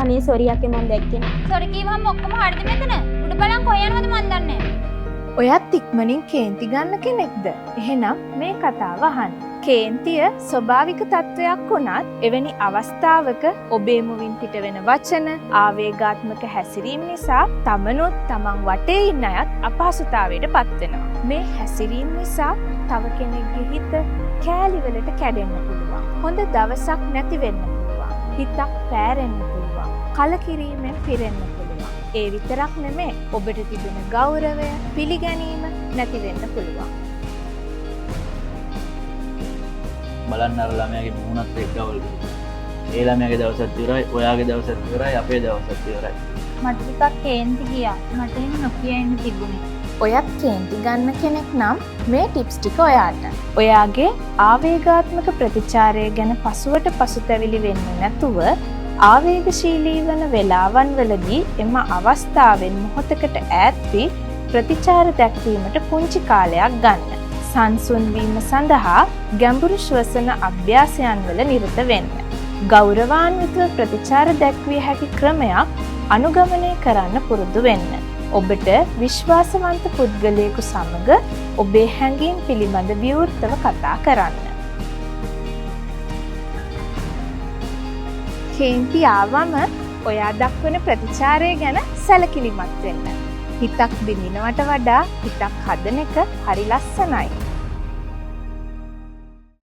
අනේ සෝරි යකේ මම දැක්කේ නෑ. සොරි කිව්වම ඔක්කොම හරිද මෙතන? උඩ බලන් කොහෙ යනවද මන් දන්නේ නෑ. ඔයත් ඉක්මනින් කේන්ති ගන්න කෙනෙක්ද? එහෙනම් මේ කතාව අහන්න. කේන්තිය ස්වභාවික තත්වයක් වුණත් එවැනි අවස්ථාවක ඔබේ මුවින් පිට වෙන වචන, ආවේගාත්මක හැසිරීම නිසා තමනුත් තමන් වටේ ඉන්න අයත් අපහසුතාවයට පත් වෙනවා. මේ හැසිරීම නිසා තව කෙනෙක්ගේ හිත කෑලිවලට කැඩෙන්න පුළුවන්. හොඳ දවසක් නැති වෙන්න පුළුවන්. හිතක් පෑරෙන්න පුළුවන්. කලකිරීමෙන් පිරෙන්න පුළුවන්. ඒ විතරක් නෙමෙයි ඔබට තිබෙන ගෞරවය, පිළිගැනීම නැති වෙන්න පුළුවන්. බලන්න අර ළමයාගේ මුහුණත් එක්කවල. ඒ ළමයාගේ දවසත් ඉවරයි, ඔයාගේ දවසත් ඉවරයි, අපේ දවසත් ඉවරයි. මට ටිකක් කේන්ති ගියා. මට එහෙම නොකිය ඉන්න තිබුණේ. ඔයත් කේන්ති ගන්න කෙනෙක් නම් මේ ටිප්ස් ටික ඔයාට. ඔයාගේ ආවේගාත්මක ප්‍රතිචාරය ගැන පසුවට පසුතැවිලි වෙන්නේ නැතුව ආවේගශීලී වන වෙලාවන් වලදී එම අවස්ථාවෙන් මොහොතකට ඈත් වී ප්‍රතිචාර දැක්වීමට පුංචි කාලයක් ගන්න. සංසුන් වීම සඳහා ගැඹුරු ශ්වසන අභ්‍යාසයන් වල නිරත වෙන්න. ගෞරවාන්විතව ප්‍රතිචාර දැක්විය හැකි ක්‍රමයක් අනුගමනය කරන්න පුරුදු වෙන්න. ඔබට විශ්වාසවන්ත පුද්ගලයෙකු සමග ඔබේ හැඟීම් පිළිබඳ විවෘතව කතා කරන්න. කේන්ති ආවම ඔයා දක්වන ප්‍රතිචාරය ගැන සැලකිලිමත් වෙන්න. හිතක් දිනිනවට වඩා හිතක් හදන එක හරි ලස්සනයි.